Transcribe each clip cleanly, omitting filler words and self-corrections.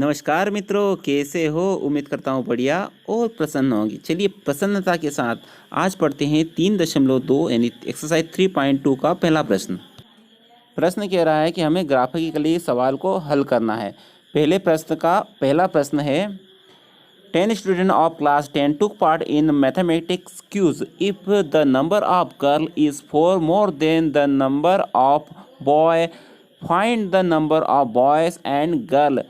नमस्कार मित्रों, कैसे हो? उम्मीद करता हूँ बढ़िया और प्रसन्न होंगे। चलिए प्रसन्नता के साथ आज पढ़ते हैं 3.2 यानी एक्सरसाइज 3.2 का पहला प्रश्न। प्रश्न कह रहा है कि हमें ग्राफिकली सवाल को हल करना है। पहले प्रश्न का पहला प्रश्न है 10 students of class 10 took part in mathematics quiz. If the number of girl is 4 more than the number of boy, find the number of boys and girl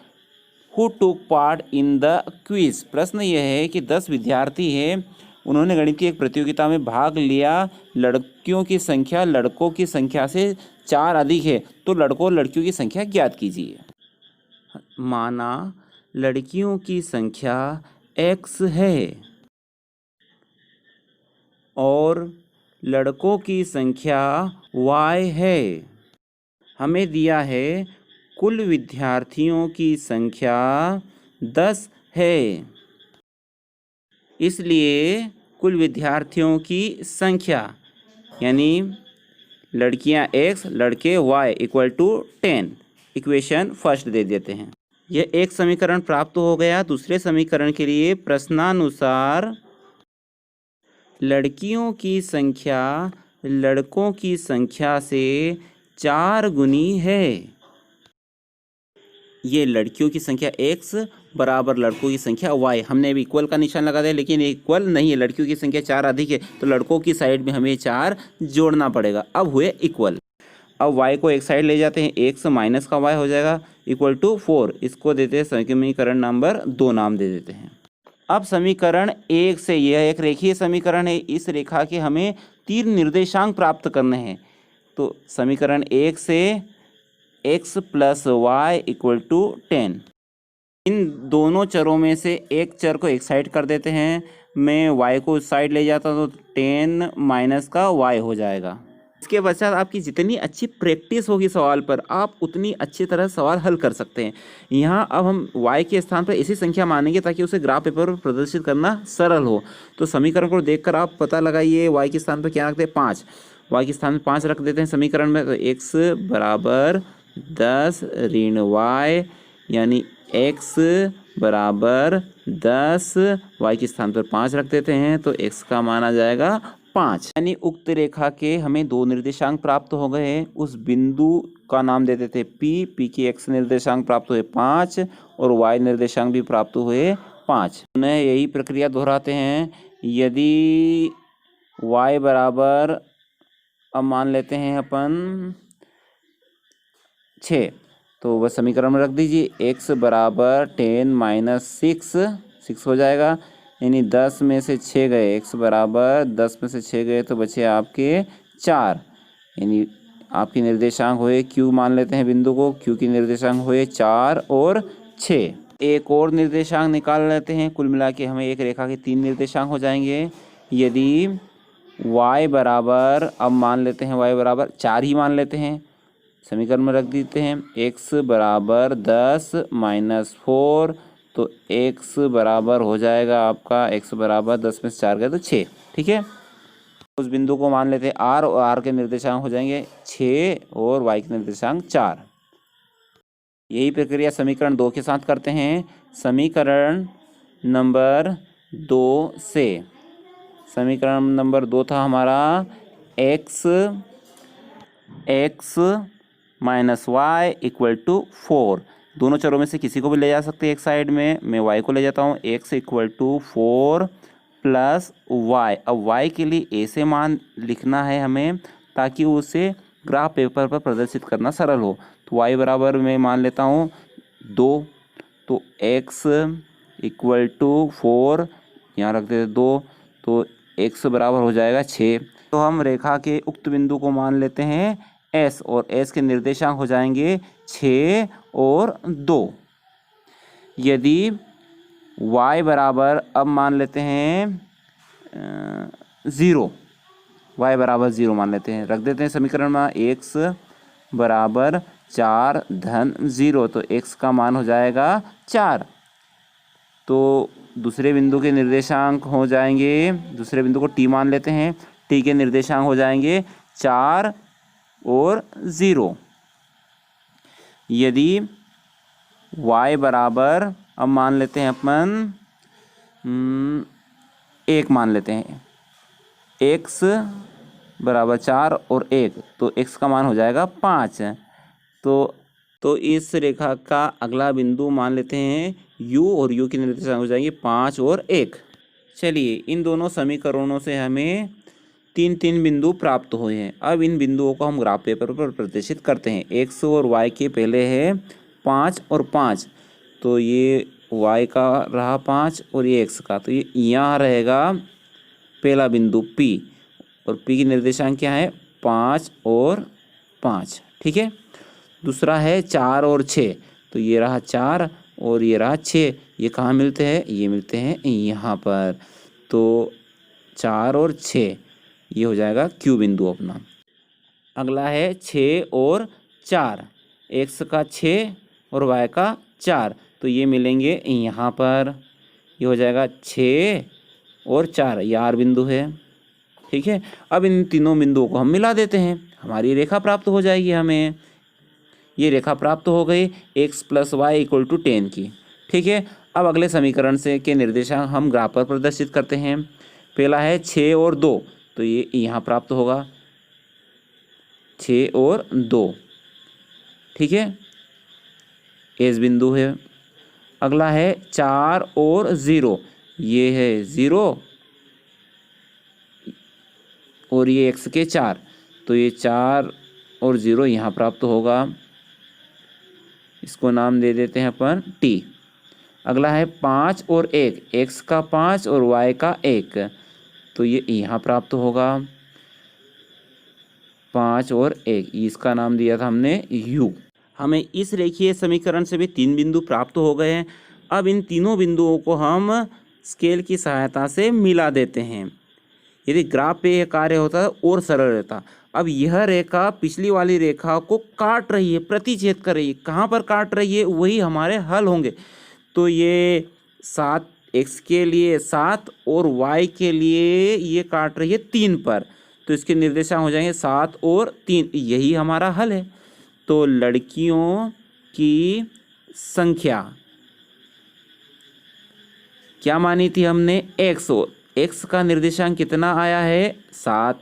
who took part in the quiz. प्रश्न यह है कि 10 विद्यार्थी हैं, उन्होंने गणित की एक प्रतियोगिता में भाग लिया। लड़कियों की संख्या लड़कों की संख्या से 4 अधिक है, तो लड़कों और लड़कियों की संख्या ज्ञात कीजिए। माना लड़कियों की संख्या x है और लड़कों की संख्या y है। हमें दिया है कुल विद्यार्थियों की संख्या 10 है, इसलिए कुल विद्यार्थियों की संख्या यानी लड़कियां x लड़के y equal to 10 equation first दे देते हैं। यह एक समीकरण प्राप्त हो गया। दूसरे समीकरण के लिए प्रश्नानुसार लड़कियों की संख्या लड़कों की संख्या से 4 गुनी है। ये लड़कियों की संख्या x बराबर लड़कों की संख्या y। हमने अभी इक्वल का निशान लगा दिया, लेकिन इक्वल नहीं है, लड़कियों की संख्या 4 अधिक है, तो लड़कों की साइड में हमें 4 जोड़ना पड़ेगा। अब हुए इक्वल। अब y को एक साइड ले जाते हैं, x माइनस का y हो जाएगा इक्वल टू 4। इसको देते हैं समीकरण नंबर 2 नाम दे देते हैं। अब समीकरण 1 से, यह एक रेखीय समीकरण है, इस रेखा के हमें 3 निर्देशांक प्राप्त करने हैं। तो समीकरण 1 से x plus y equal to 10। इन दोनों चरों में से एक चर को एक साइड कर देते हैं। मैं y को उस साइड ले जाता हूँ तो 10 माइनस का y हो जाएगा। इसके पश्चात आपकी जितनी अच्छी प्रैक्टिस होगी सवाल पर, आप उतनी अच्छी तरह सवाल हल कर सकते हैं। यहाँ अब हम y के स्थान पर ऐसी संख्या मानेंगे ताकि उसे ग्राफ पेपर पर प्रदर्शित करना सरल हो। तो समीकरण को देखकर आप पता लगाइए y के स्थान पर क्या रखते हैं, 5। y के स्थान पर 5 रख देते हैं समीकरण में। तो x बराबर 10 ऋण y यानी x बराबर 10, y के स्थान पर 5 रख देते हैं, तो x का मान आ जाएगा 5। यानी उक्त रेखा के हमें 2 निर्देशांक प्राप्त हो गए हैं। उस बिंदु का नाम दे देते p के x निर्देशांक प्राप्त हुए 5 और y निर्देशांक भी प्राप्त हुए 5। उन्हें यही प्रक्रिया दोहराते हैं। यदि y बराबर, अब मान लेते हैं अपन 6, तो वह समीकरण में रख दीजिए। x बराबर 10 माइनस 6 हो जाएगा, यानी 10 में से 6 गए, x बराबर 10 में से 6 गए तो बचे आपके 4। यानी आपके निर्देशांक हुए q, मान लेते हैं बिंदु को, q की निर्देशांक हुए 4 और 6। एक और निर्देशांक निकाल लेते हैं। कुल मिला के हमें एक रेखा के 3 निर्देशांक हो जाएंगे। यदि y बराबर, अब मान लेते हैं y बराबर 4 ही मान लेते हैं, समीकरण में रख देते हैं। x बराबर 10 माइनस 4, तो x बराबर हो जाएगा आपका, x बराबर 10 में से 4 गए तो 6। ठीक है, उस बिंदु को मान लेते हैं r, और r के निर्देशांक हो जाएंगे 6 और y के निर्देशांक 4। यही प्रक्रिया समीकरण 2 के साथ करते हैं। समीकरण नंबर 2 से, समीकरण नंबर 2 था हमारा x minus y equal to 4। दोनों चरों में से किसी को भी ले जा सकते हैं एक साइड में। मैं y को ले जाता हूँ, x equal to 4 plus y। अब y के लिए ऐसे मान लिखना है हमें ताकि उसे ग्राफ पेपर पर प्रदर्शित करना सरल हो। तो y बराबर मैं मान लेता हूँ 2, तो x इक्वल टू 4, यहाँ रख देते 2, तो x बराबर हो जाएगा 6। तो हम रेखा के उक्त बिंदु को मान लेते हैं S, और S के निर्देशांक हो जाएंगे 6 और 2। यदि y बराबर, अब मान लेते हैं 0, y बराबर 0 मान लेते हैं, रख देते हैं समीकरण में x बराबर 4 धन 0, तो x का मान हो जाएगा 4। तो दूसरे बिंदु के निर्देशांक हो जाएंगे, दूसरे बिंदु को t मान लेते हैं, t के निर्देशांक हो जाएंगे 4 और 0। यदि y बराबर, अब मान लेते हैं अपन 1 मान लेते हैं, x बराबर 4 और 1, तो x का मान हो जाएगा 5। तो इस रेखा का अगला बिंदु मान लेते हैं u, और u की निर्देशांक हो जाएंगे 5 और 1। चलिए इन दोनों समीकरणों से हमें 3 बिंदु प्राप्त हुए हैं। अब इन बिंदुओं को हम ग्राफ पेपर पर प्रदर्शित करते हैं। x और y के पहले है 5 और 5, तो ये y का रहा 5 और ये x का, तो ये यहाँ रहेगा पहला बिंदु P, और P की निर्देशांक क्या है 5 और 5। ठीक है। दूसरा है 4 और 6, तो ये रहा 4 और ये रहा 6, ये कहाँ मिलते हैं, ये मिलते हैं यहाँ पर। तो 4 और 6 ये हो जाएगा Q बिंदु अपना। अगला है 6 और 4, x का 6 और y का 4, तो ये मिलेंगे यहाँ पर, ये हो जाएगा 6 और 4, ये R बिंदु है। ठीक है। अब इन तीनों बिंदुओं को हम मिला देते हैं, हमारी रेखा प्राप्त हो जाएगी हमें। ये रेखा प्राप्त हो गई x + y = 10 की। ठीक है। अब अगले समीकरण से के निर्देशांक हम ग्राफ पर प्रदर्शित करते हैं। पहला है 6 और 2, तो ये यहाँ प्राप्त होगा 6 और 2। ठीक है, एस बिंदु है। अगला है 4 और 0, ये है 0 और ये x के 4, तो ये 4 और 0 यहाँ प्राप्त होगा, इसको नाम दे देते हैं अपन t। अगला है 5 और 1, x का 5 और y का 1, तो ये यहाँ प्राप्त होगा 5 और 1, इसका नाम दिया था हमने u। हमें इस रेखीय समीकरण से भी 3 बिंदु प्राप्त हो गए हैं। अब इन तीनों बिंदुओं को हम स्केल की सहायता से मिला देते हैं। यदि ग्राफ पे यह कार्य होता है और सरल रहता। अब यह रेखा पिछली वाली रेखा को काट रही है, प्रतिच्छेद कर रही है। कहाँ पर काट रही है, वही हमारे हल होंगे। तो ये 7 x के लिए 7 और y के लिए ये काट रही है 3 पर, तो इसके निर्देशांक हो जाएंगे 7 और 3, यही हमारा हल है। तो लड़कियों की संख्या क्या मानी थी हमने, x, और x का निर्देशांक कितना आया है 7।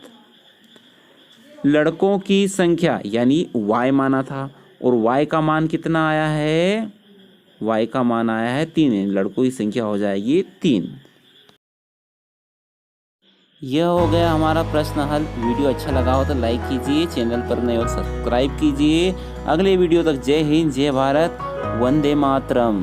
लड़कों की संख्या यानी y माना था, और y का मान कितना आया है, y का मान आया है 3, लड़कों की संख्या हो जाएगी 3। यह हो गया हमारा प्रश्न हल। वीडियो अच्छा लगा हो तो लाइक कीजिए, चैनल पर नए हो सब्सक्राइब कीजिए। अगले वीडियो तक जय हिंद, जय भारत, वंदे मातरम।